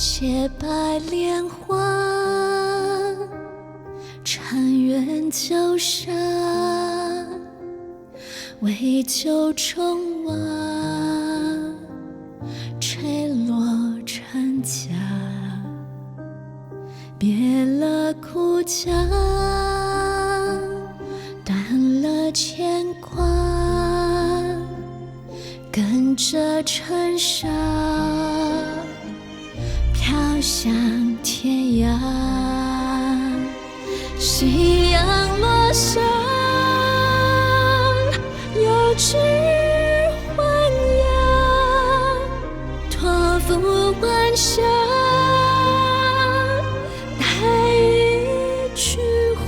洁白莲花，禅院旧沙，为酒中蛙，吹落成家，别了苦家，断了牵挂，跟着尘沙，飘向天涯。夕阳落下，又知还阳，托付晚霞，带一句话。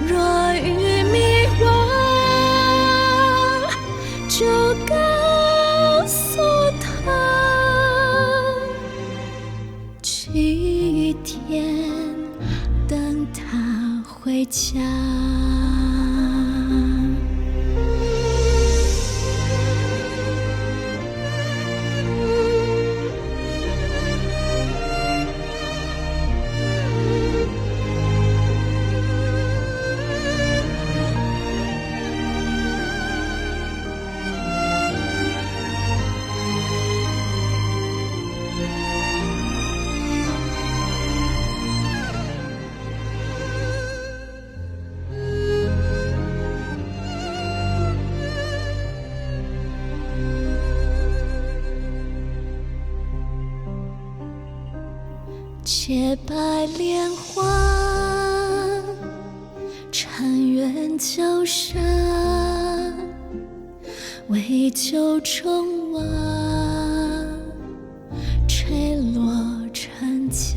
若遇迷惘，就告诉他，几天等他回家。洁白莲花，禅院旧沙，为酒中蛙，吹落成家，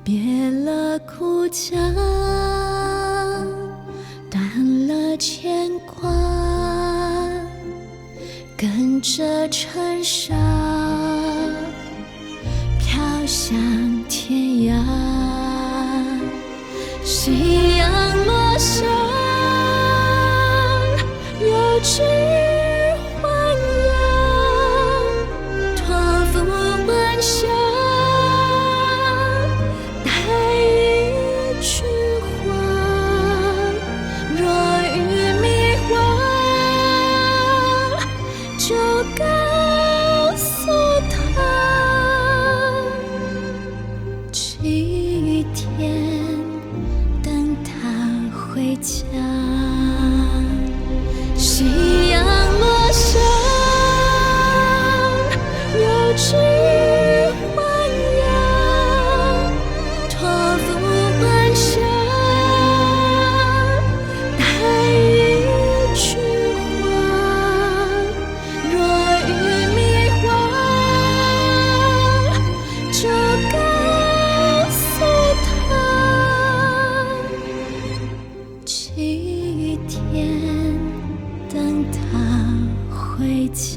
别了苦家，断了牵挂，跟着尘沙，飘向天涯。夕阳落下，又知还阳，托付晚霞，带一句话。若遇迷惘，就告诉他，几天等他回家。夕阳落下，又知还阳，托付晚霞，带一句话。若遇迷惘，就告诉他，几天等他回家。